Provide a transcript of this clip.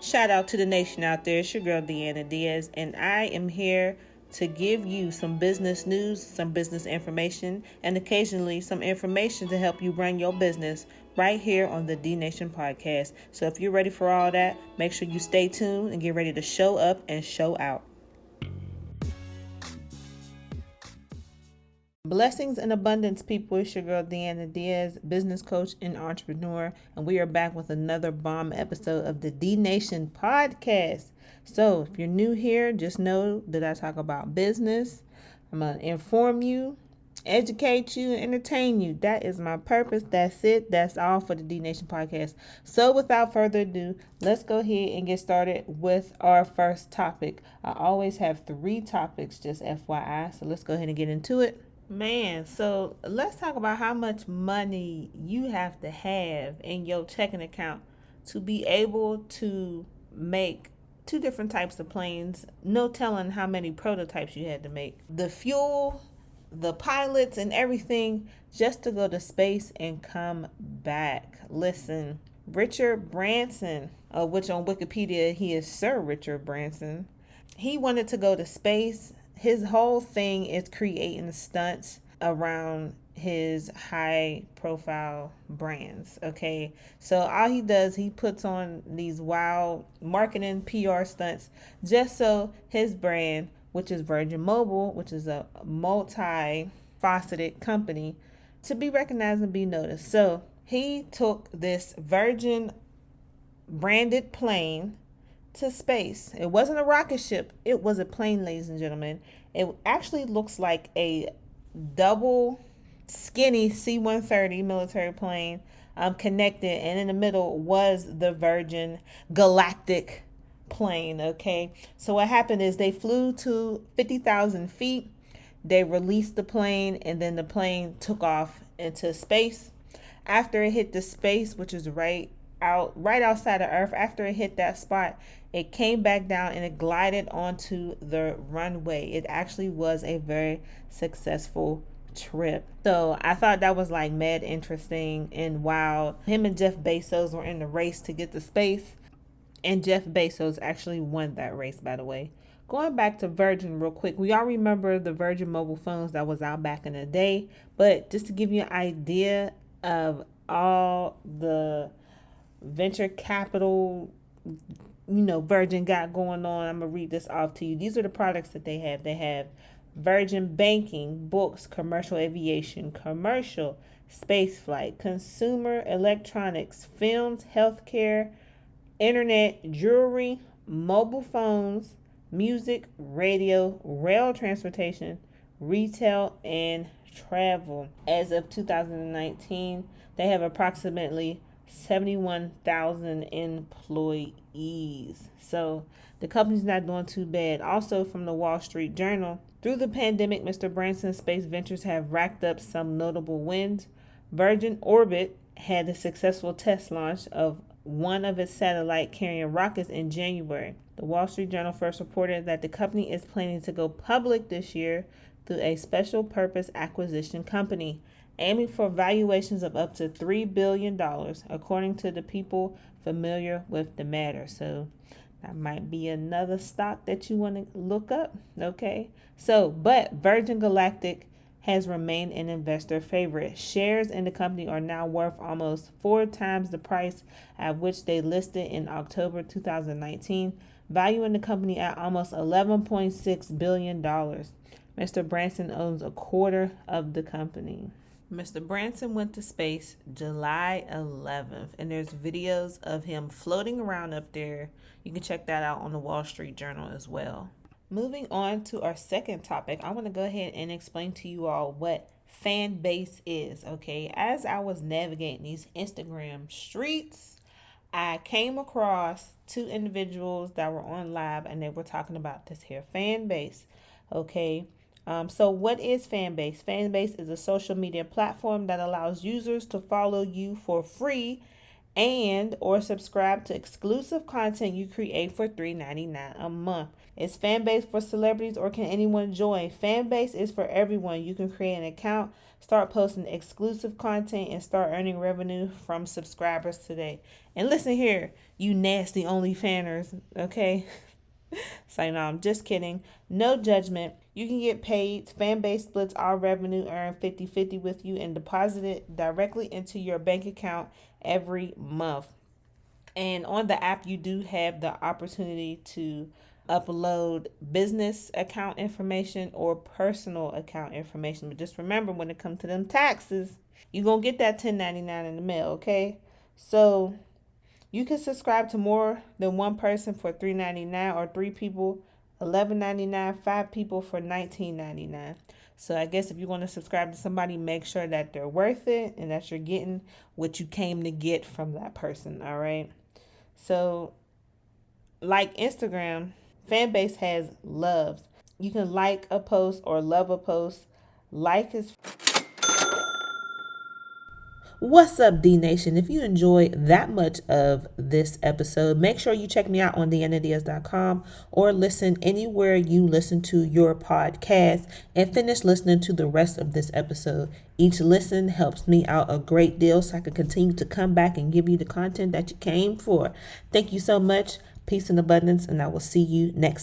Shout out to the nation out there. It's your girl Deanna Diaz, and I am here to give you some business news, some business information, and occasionally some information to help you run your business right here on the D Nation podcast. So if you're ready for all that, make sure you stay tuned and get ready to show up and show out. Blessings and abundance, people. It's your girl Deanna Diaz, business coach and entrepreneur, and we are back with another bomb episode of the D Nation podcast. So if you're new here, just know that I talk about business. I'm going to inform you, educate you, and entertain you. That is my purpose. That's it. That's all for the D Nation podcast. So without further ado, let's go ahead and get started with our first topic. I always have 3 topics, just FYI. So let's go ahead and get into it. Man, so let's talk about how much money you have to have in your checking account to be able to make 2 different types of planes. No telling how many prototypes you had to make. The fuel, the pilots, and everything just to go to space and come back. Listen, Richard Branson, which on Wikipedia he is Sir Richard Branson, he wanted to go to space. His whole thing is creating stunts around his high profile brands. Okay. So all he does, he puts on these wild marketing PR stunts just so his brand, which is Virgin Mobile, which is a multi-faceted company, to be recognized and be noticed. So he took this Virgin branded plane to space. It wasn't a rocket ship. It was a plane, ladies and gentlemen. It actually looks like a double skinny C-130 military plane connected, and in the middle was the Virgin Galactic plane. Okay, so what happened is they flew to 50,000 feet. They released the plane, and then the plane took off into space. After it hit the space, which is right outside of Earth, after it hit that spot, it came back down and it glided onto the runway. It actually was a very successful trip. So I thought that was like mad interesting and wild. Him and Jeff Bezos were in the race to get to space, and Jeff Bezos actually won that race, by the way. Going back to Virgin real quick, we all remember the Virgin mobile phones that was out back in the day, but just to give you an idea of all the venture capital Virgin got going on, I'm gonna read this off to you. These are the products that they have. They have Virgin Banking, books, commercial aviation, commercial space flight, consumer electronics, films, healthcare, internet, jewelry, mobile phones, music, radio, rail transportation, retail, and travel. As of 2019, they have approximately 71,000 employees. So the company's not doing too bad. Also from the Wall Street Journal, through the pandemic, Mr. Branson's space ventures have racked up some notable wins. Virgin Orbit had a successful test launch of one of its satellite carrying rockets in January. The Wall Street Journal first reported that the company is planning to go public this year through a special purpose acquisition company, aiming for valuations of up to $3 billion, according to the people familiar with the matter. So that might be another stock that you want to look up. Okay. But Virgin Galactic has remained an investor favorite. Shares in the company are now worth almost 4 times the price at which they listed in October 2019, valuing the company at almost $11.6 billion. Mr. Branson owns a quarter of the company. Mr. Branson went to space July 11th, and there's videos of him floating around up there. You can check that out on the Wall Street Journal as well. Moving on to our second topic, I want to go ahead and explain to you all what Fanbase is, okay? As I was navigating these Instagram streets, I came across 2 individuals that were on live, and they were talking about this here Fanbase, okay? So what is Fanbase? Fanbase is a social media platform that allows users to follow you for free and or subscribe to exclusive content you create for $3.99 a month. Is Fanbase for celebrities or can anyone join? Fanbase is for everyone. You can create an account, start posting exclusive content, and start earning revenue from subscribers today. And listen here, you nasty only fanners, okay? So no, I'm just kidding. No judgment. You can get paid. Fanbase splits all revenue earned 50-50 with you and deposit it directly into your bank account every month. And on the app, you do have the opportunity to upload business account information or personal account information. But just remember, when it comes to them taxes, you're going to get that 1099 in the mail, okay? So you can subscribe to more than one person for $3.99 or three people $11.99, five people for $19.99. So I guess if you want to subscribe to somebody, make sure that they're worth it and that you're getting what you came to get from that person. All right. So like Instagram, Fanbase has loves. You can like a post or love a post. Like is What's up, D Nation? If you enjoyed that much of this episode, make sure you check me out on theendias.com or listen anywhere you listen to your podcast and finish listening to the rest of this episode. Each listen helps me out a great deal so I can continue to come back and give you the content that you came for. Thank you so much. Peace and abundance, and I will see you next time.